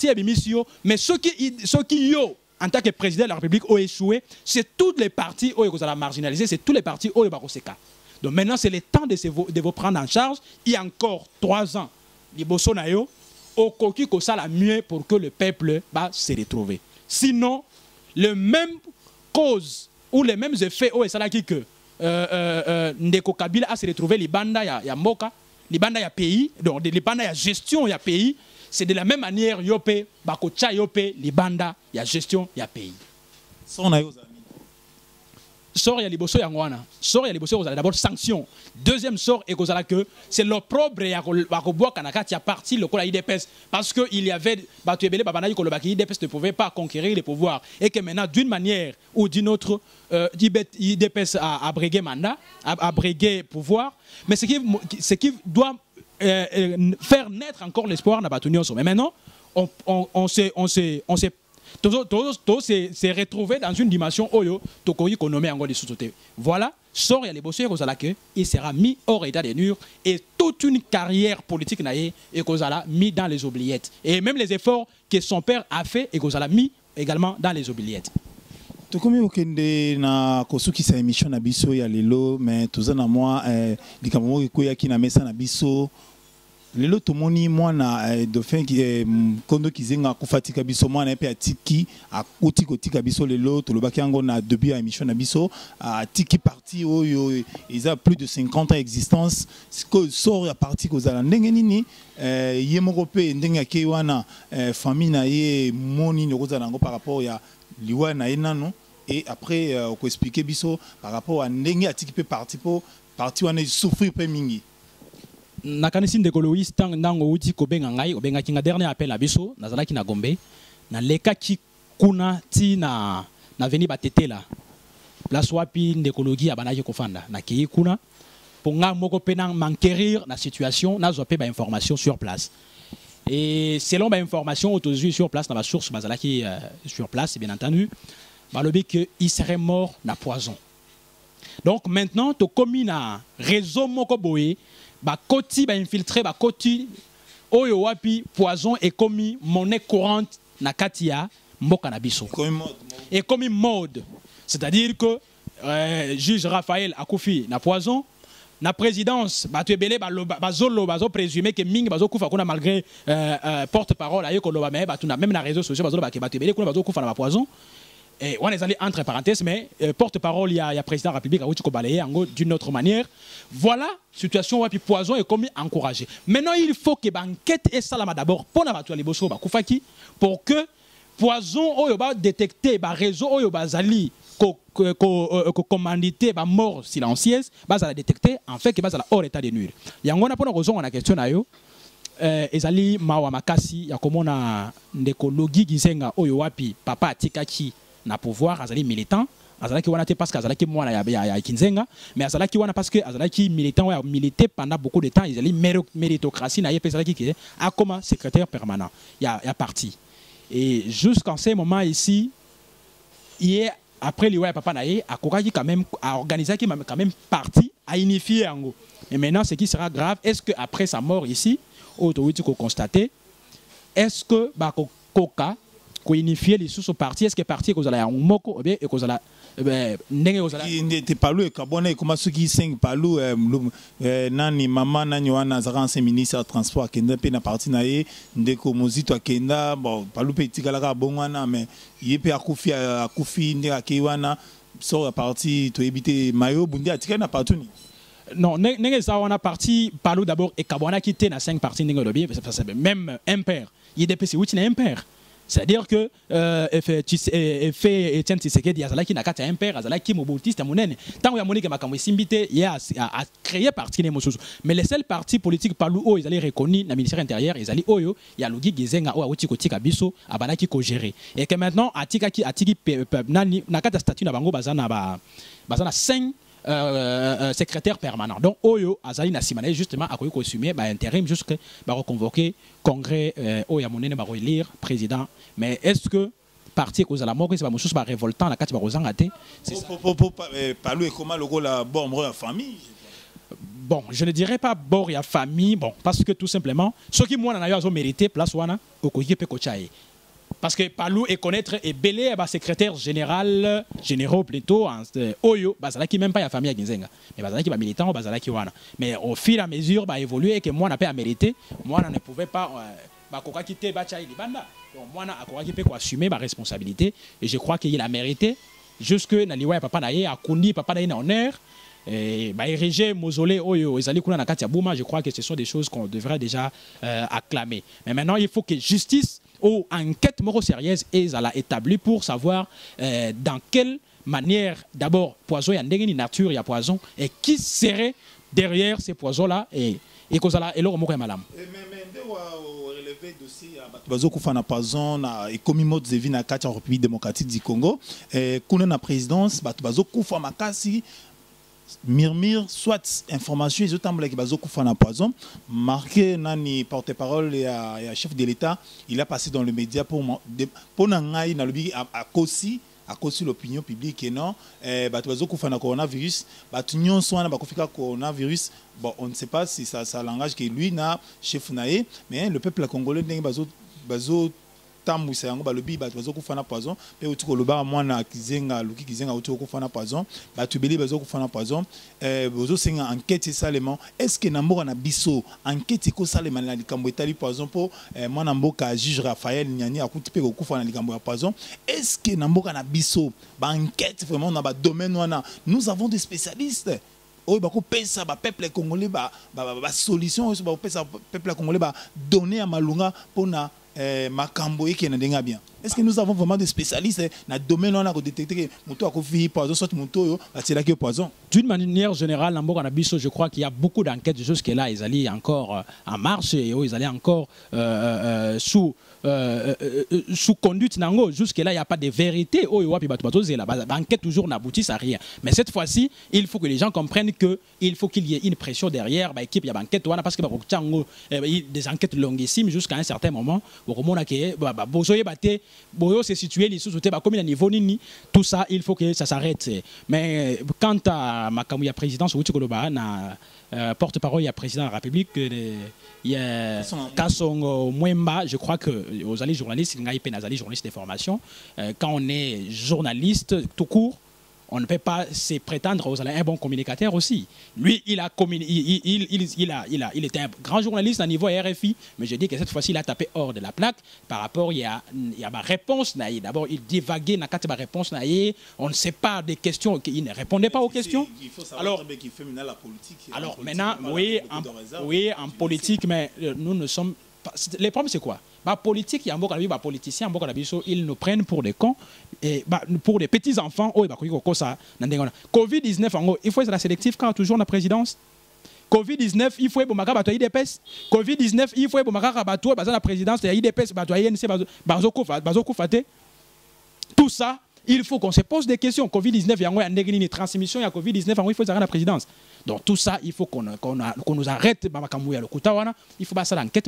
à Bimisio mais ceux qui yo en tant que président de la République ont échoué c'est toutes les partis où vous allez marginaliser c'est tous les partis où bakoseka donc maintenant c'est le temps de vous prendre en charge il y a encore 3 ans liboso na yo okoki ko sala mieux pour que le peuple va se retrouver sinon le même cause ou les mêmes effets où ça là qui que Ndeko Kabila a se retrouvé Libanda ya Moka, Libanda ya pays, donc Libanda ya gestion ya pays, c'est de la même manière Yopé, Bakocha Yopé, Libanda ya gestion ya pays. Sort ya liboso ya ngwana, sort ya liboso d'abord sanction. Deuxième sort et cause que c'est l'opprobre ya koboa kanakati ya parti le kola IDPS parce que il y avait Batuebele Babanayi kolobaki IDPS ne pouvait pas conquérir les pouvoirs et que maintenant d'une manière ou d'une autre IDPS a abrégé mandat, a abrégé pouvoir, mais ce qui doit faire naître encore l'espoir na Batunyoso. Mais maintenant on s'est tout s'est retrouvé dans une dimension oyo tokoyi konomé encore des sous-sautés. Voilà, sort ya les bosseurs kozala que il sera mis hors état de nuire et toute une carrière politique naie et kozala mis dans les oubliettes et même les efforts que son père a fait et kozala mis également dans les oubliettes.
tokomi okende na kosukisa émission na biso ya lelo mais toza na moi likambo moko ekoyaki na mesa na biso lelo tomoni mwana dauphin kondo kizenga kufatika biso mwana pe atiki akuti kotika biso lelo tolobaki yango na début ya émission na biso atiki parti oyo ils a plus de 50 ans existence sort ya parti kozala ndenge nini ye moko pe ndenge akei wana famille na ye moni nokozala nango par rapport ya liwa na ye nano et après ko expliquer biso par rapport à ndenge atiki pe parti wana souffrir pe mingi
nakanisi ndeko Loïs tang nango uti kobenga ngai obenga kinga dernier appel à biso nazalaki na Gombe na lekaki kuna ti na veni batetela place wapi ndeko Logi abanaki kofanda na kei kuna ponga moko pena manquérir na situation na zo pe ba information sur place et selon ba information autorisée sur place na ba source bazalaki sur place bien entendu balobi que il serait mort na poison. Donc maintenant to komi na réseau moko boye ba koti ba infiltré ba koti oyo wapi poison est commis monnaie courante na katia mboka na biso et comme mode c'est-à-dire que juge Raphaël akufi na poison na présidence bato ebele bazo présumer que mingi bazo kufa kuna malgré porte-parole ayo ko loba mais bato na même na réseaux sociaux bazo ba ke bato ebele kuna bazo kufa na poison. Et on est allé entre parenthèses, mais porte-parole, il y a président de la République, d'une autre manière. Voilà, situation où poison est comme encouragé. Maintenant, il faut que l'enquête est salama d'abord pour que poison soit détecté, réseau zali commandité, mort silencieuse, la détecter, en fait, que la hors état de nuire. Il y a une raison, on a question d'ailleurs. Ezali mawa makasi, ya komona ndeko Logi gizenga oyo wapi papa atikaki na pouvoir azali militant azalaki wana te parce que azalaki mwana ya kinzenga mais azalaki wana parce que azalaki militant a milité pendant beaucoup de temps izali méritocratie na yepesa ki a comme secrétaire permanent il y a parti et jusqu'en ce moment ici hier après liwa papa na ye akokaki quand même a organisé quand même parti à unifier ango et maintenant ce qui sera grave est-ce que après sa mort ici autorité qu'on constater est-ce que ba koka ko unifier les sous-partis est-ce que parti ko zala moko ou bien ko zala ndenge ko zala
te palu e kabona ko masuki 5 palu nani mama nani wana zara ancien ministre transport akenda pe na parti na ye ndeko mozito akenda bon palu pe tikala ka bongwana mais ye pe akufi ndenge akiwana so parti to ebité mayo bundi atika na parti ni.
Non, n'est-ce pas on a parti parlons d'abord et Kabwana qui était dans 5 parties même impair. Il est DPC où impair. C'est-à-dire que fait Etienne Tshisekedi azalaki na kati impair azalaki mobotiste monene. Tant que Monique Makamwe Simbité il a créé parti les mosusu. Mais les seuls partis politiques parlou ils allaient reconnus dans le ministère intérieur ils allaient oyo il y a Logi Gizenga o awuti kotika biso abanaki ko gérer. Et que maintenant atiki nani na kati statut na bango bazana 5 secrétaire permanent. Donc, Oyo, Azali Nassimane, justement, a connu intérim jusqu'à reconvoquer congrès, Oya Monene, élire président. Mais est-ce que parti cause la mort, c'est pas chose révoltant, la carte Barozangate?
Parler comment le rôle la bonne famille?
Bon, je ne dirais pas bord et famille, bon, parce que tout simplement, ceux qui m'ont mérité, place wana, au Koye Pekochaye. Parce que Palou est connaître et Belé est secrétaire généraux plutôt Oyo bazalaki même pas la famille à Ginzenga mais bazalaki ba militant bazalaki wana mais au fur et à mesure ba évoluer et que moi n'a pas à mériter moi ne pouvait pas ba koka quitter ba chai libanda donc moi n'a koka qui peut assumer ma responsabilité et je crois qu'il a mérité jusque na liwa papa na ye akundi papa na ye na honneur et bah ériger mausolée oyo ezali kuna na kati ya Bouma je crois que ce sont des choses qu'on devrait déjà acclamer mais maintenant il faut que justice ou enquête moro sérieuse est à la établie pour savoir dans quelle manière d'abord poison y a une nature il y a poison et qui serait derrière ces poisons là et kozala et moko ya malamu
mais relever dossier bazo kufana poison na ekomi mode de vie na kati ya République démocratique du Congo kuna na présidence bazo kufa makasi murmure soit information ils ont qui bazo kufana poison marqué nani porte-parole et chef de l'État il a passé dans le média pour nangai na lobi à cause l'opinion publique et non bazo kufana coronavirus batunyon soana bakofika coronavirus bon on ne sait pas si ça langage que lui na chef naé mais le peuple congolais bazo tambu c'est yango ba lobi ba bazo ko fana poison pe uti ko loba mwana kizenga luki kizenga uti ko fana poison ba tubeli bazo ko fana poison bozo senga enquête salement est-ce que na mboka na biso enquête ko salema na likambo etali poison po mwana mboka juge Raphaël Nyani akuti pe ko fana likambo ya poison est-ce que na mboka na biso ba enquête vraiment na ba domaine wana nous avons des spécialistes oh bah pesa ba peuple congolais ba solution ba pesa peuple congolais ba donner à malunga pour na makambo eke na denga bien. Est-ce que nous avons vraiment des spécialistes dans le domaine où on a détecté que moto a confié poison soit moto a tiré que poison?
D'une manière générale, en Boka Nabiso, je crois qu'il y a beaucoup d'enquêtes jusque là. Ils allaient encore en marche et ils allaient encore sous conduite nango. Jusque là, il n'y a pas de vérité. L'enquête toujours n'aboutit à rien. Mais cette fois-ci, il faut que les gens comprennent que il faut qu'il y ait une pression derrière. L'équipe, il y a enquête parce que des enquêtes longuissimes jusqu'à un certain moment. Boyo se situé les sous comme il niveau nini tout ça il faut que ça s'arrête mais quant à Makamouya présidence ou Tikoloba na porte-parole il y a président de la République il y a Kassongo Mwemba je crois que aux journalistes journalistes de formation quand on est journaliste tout court on ne peut pas se prétendre aux un bon communicateur aussi. Lui, il était un grand journaliste à niveau RFI, mais je dis que cette fois-ci, il a tapé hors de la plaque par rapport, il y a ma réponse. D'abord, il divaguait, ma réponse. On ne sait pas des questions, il ne répondait pas aux questions.
Il faut savoir qu'il fait maintenant la politique.
Alors maintenant, oui, en politique, mais nous ne sommes pas... Le problème, c'est quoi? Politique, il y a un politicien, ils nous prennent pour des cons et pour des petits enfants. Covid-19, il faut être la sélective quand toujours la présidence. Covid-19, il faut être IDPS. Covid-19, il faut être la présidence de IDPS, tout ça. Il faut qu'on se pose des questions. Covid-19, il y a une transmission, il y a Covid-19, il faut arrêter la présidence. Donc tout ça, il faut qu'on nous arrête. Il faut passer l'enquête.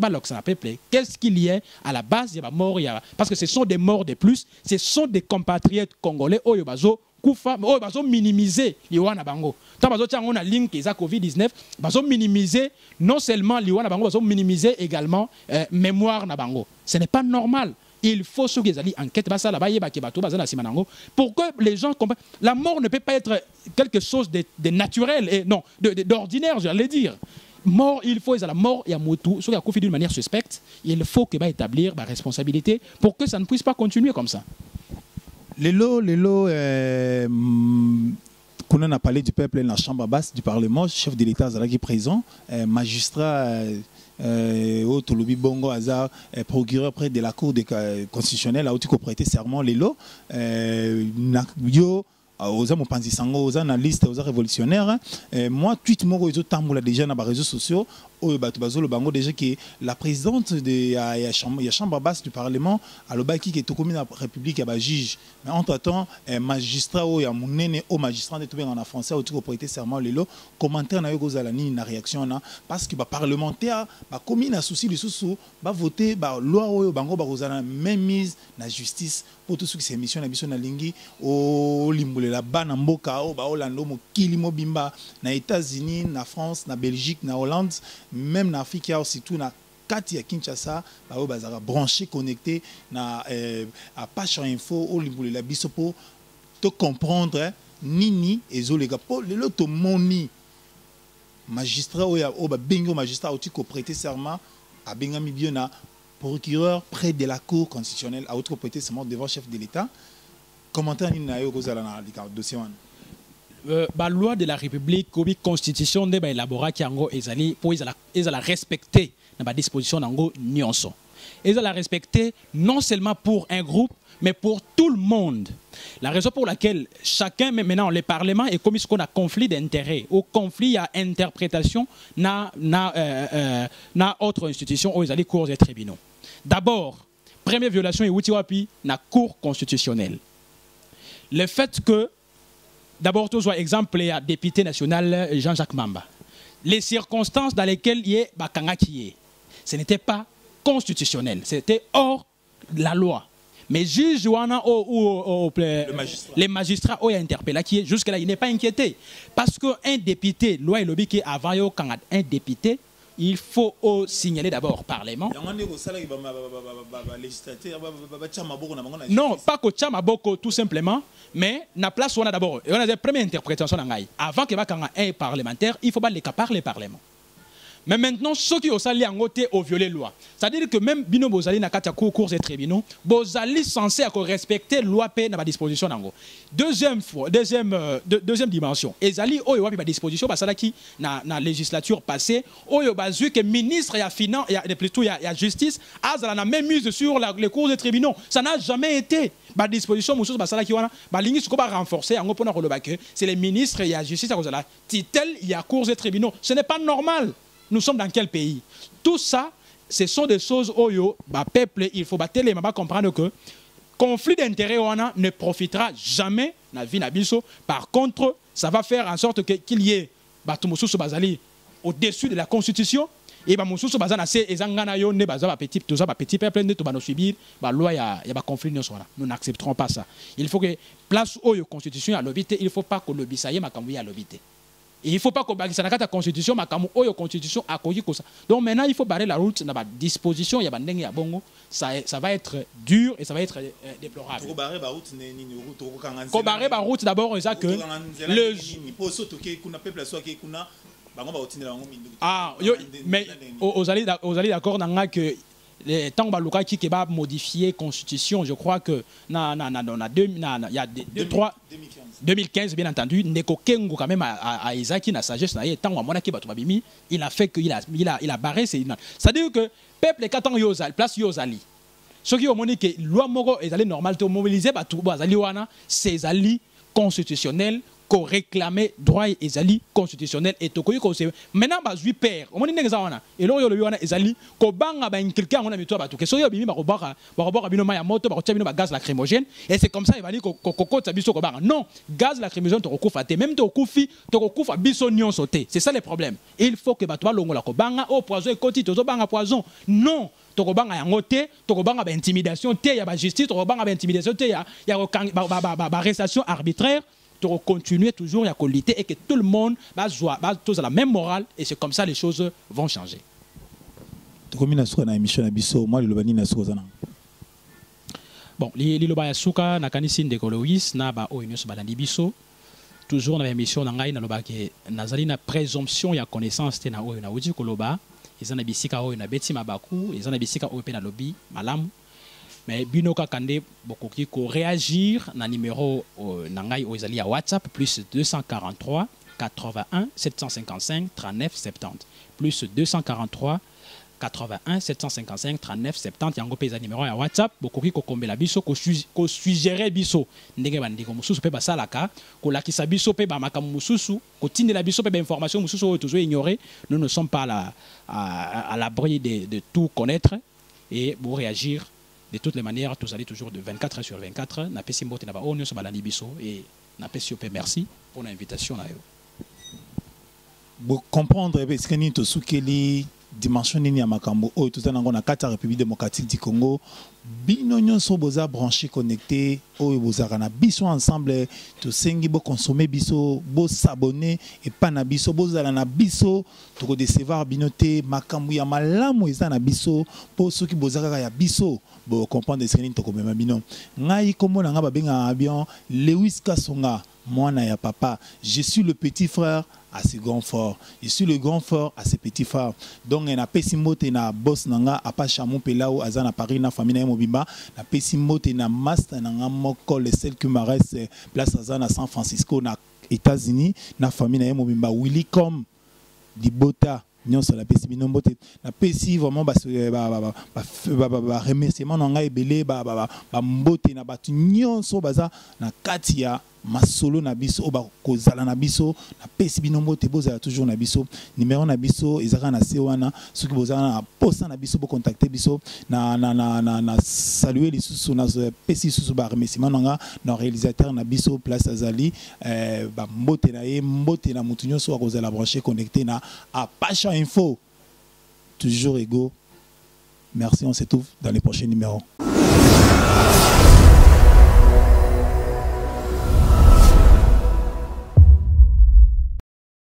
Qu'est-ce qu'il y a à la base? Il y a mort, parce que ce sont des morts de plus. Ce sont des compatriotes congolais. Kufa bazo minimiser liwana bango tant bazo tia on a link eza Covid-19 bazo minimiser non seulement liwana bango bazo minimiser également mémoire na bango. Ce n'est pas normal. Il faut ce qu'ils allaient enquête pour que les gens comprennent. La mort ne peut pas être quelque chose de naturel et non d'ordinaire, j'allais dire. Mort, il faut la mort et à Moutou, ce qui a confié d'une manière suspecte, il faut que établir la responsabilité pour que ça ne puisse pas continuer comme ça.
Qu'on a parlé du peuple dans la chambre basse du Parlement, chef de l'État qui est présent, magistrat Tolobi Bongo Hazard, procureur près de la Cour constitutionnelle, a aussi prêté serment aux analystes, aux révolutionnaires. Moi, tweet moi déjà dans les réseaux sociaux. Déjà que la présidente de la chambre basse du Parlement a le qui est commis la République à juge. Mais entre-temps, magistrat ou magistrat de tout en français au prêter serment lelo commentaire na na réaction na parce que parlementaire commis na souci de sous va voter loi ou bango même mise na justice pour tout ce qui c'est mission na biso na lingi au limbule la bana mboka o Hollande mo kilimo bimba na États-Unis na France na Belgique na Hollande même en Afrique, surtout na kati ya Kinshasa, bazara branché connecté na à page info au limbule la biso pour te comprendre nini ezolega pour le loto moni magistrat o ba bingo magistrat outi ko prêter serment a bengami biona procureur près de la Cour constitutionnelle a outi ko prêter serment devant chef de l'État. Commentaire nini na yo kozala na dossier wana.
La loi de la République, la constitution de élaborée qui pour la respecter dans la disposition d'ango nyonso. Ils la respecter non seulement pour un groupe, mais pour tout le monde. La raison pour laquelle chacun, maintenant, le Parlement est comme ce qu'on a conflit d'intérêts. Au conflit, il y a interprétation na autre institution où ils allaient cours et tribunaux. D'abord, première violation est Wutiwapi na Cour constitutionnelle. Le fait que d'abord, tout soit exemple, il y a député national Jean-Jacques Mamba. Les circonstances dans lesquelles il y a Bakanga qui est, ce n'était pas constitutionnel, c'était hors de la loi. Mais juge Joana les magistrats ont interpellé qui est jusque-là, il n'est pas inquiété. Parce qu'un député, loi et lobby qui est avant un député, il faut signaler d'abord au Parlement. Non, pas qu'au Tchamaboko tout simplement, mais na place on a d'abord. On a des premières interprétations avant que un parlementaire, il faut pas les par les parlements. Mais maintenant, ceux qui ont sali en côté au violer la loi. C'est-à-dire que même Bino Bozali n'a qu'à cours et tribunaux, Bozali censé respecter la loi paix dans la disposition. Deuxième dimension. Ezali, il y a disposition, parce que dans la législature passée, il y a que ministre et finance, plutôt il y a justice, a la même mise sur les cours des tribunaux. Ça n'a jamais été. La disposition, renforcer, c'est les ministres et la justice. Il y a cours et tribunaux. Ce n'est pas normal. Nous sommes dans quel pays? Tout ça, ce sont des choses où le peuple, il faut battre les mamans comprendre que conflit d'intérêts ne profitera jamais dans la vie d'Abisso. Par contre, ça va faire en sorte qu'il y ait au-dessus de la Constitution. Et petit peuple ne subir loi, il y a conflit. Nous n'accepterons pas ça. Il faut que place où la Constitution à l'obité, il ne faut pas que le bisaye makamouye à l'obité. Et il ne faut pas que la Constitution, la Constitution a ça. Donc maintenant, il faut barrer la route dans la disposition, ça va être dur et ça va être déplorable. Barrer la route d'abord, c'est que mais aux allez d'accord que tant que qui va modifier la Constitution, je crois que il y a 2015 bien entendu, Neko Kengo quand même à Isaki na sagesse na tant il a fait que il a barré, c'est-à-dire que peuple 4 ans yozali place yozali. Ce qui au moni que loi moko ezali normal to mobiliser ba tout bazali wana c'est ali constitutionnel ko réclamer droit ezali constitutionnel et to ko maintenant ba 8 père au moni ndenge wana et lo yo le wana ezali ko banga ba quelqu'un on a mis toi ba tout que so yo bimi ba robaka bino maya moto ba ko bino ba gaz lacrymogène et c'est comme ça il va dire ko kokota biso ko banga non gaz lacrymogène to ko kufa te même to kufi to ko kufa biso nyon sauté c'est ça le problème. Il faut que ba toi longola ko banga au poison ekoti to zo banga poison non tokobanga yango te tokobanga ba intimidation te ya ba justice tokobanga ba intimidation te ya ba arrestation arbitraire. De continuer toujours à lutter et que tout le monde va tous à la même morale et c'est comme ça les choses vont changer. Bon, liloba ya suka na kanisi ndeko Loïs na ba o nyonso balandi biso toujours na émission na ngai na loba ke nazali na présomption ya connaissance te na oyo na udi koloba ezana bisika oyo na beti mabaku ezana bisika oyo pe na lobi malamu. Mais Binoka Kande Bokoki ko réagir na numéro nangai ozali à WhatsApp plus 243 81 755 39 70 plus 243 81 755 39 70 yango pesa numéro ya WhatsApp Bokoki ko kombela biso ko suggérer biso ndenge bandiko mususu pe basalaka ko lakisa biso pe ba makamu mususu ko tindela biso pe ba information mususu o toujours ignorer. Nous ne sommes pas à l'abri de tout connaître et pour réagir. De toutes les manières, tous allez toujours de 24 heures sur 24. Na pesi mbote na ba onyo so balandi biso et na pesi ope merci pour l'invitation na yo.
Pour comprendre est-ce que ni to sukeli dimension nini ya makambo o tout ça na kata République démocratique du Congo binonyo so boza branché connecté o bozaka na biso ensemble to sengi bo consommer biso bo s'abonner et pas na biso bozala na biso to ko décevoir binoté makambo ya malamu eza na biso po soki bozaka ya biso bo comprendre ce que ni to ko mema bino ngai komo na nga ba benga bien Lewis Kasonga mwana ya papa je suis le petit frère à ses grands frères. Je suis le grand frère à ses petits frères. Donc, na pesimote na boss nanga apa chamon pelao azana Paris na famille na mobimba na pesimote na master nanga moko le seul qui me reste place azana San Francisco na États-Unis na famille na mobimba Willy comme Dibota nyonso la pesi binombote na pesi vraiment remerciement nanga ebele mbote na batu nyonso baza na kati ya masolo na biso ba kozala na biso na pesi binombote bozala toujours na biso numéro na biso ezaka na sewana soki bozala na posa na biso bo contacter biso na saluer les sous na pesi sous ba remerciement nanga na réalisateur na biso place azali ba mbote na ye mbote na mutu nyonso akozala branché connecté na Apache Info toujours égaux. Merci, on se retrouve dans les prochains numéros.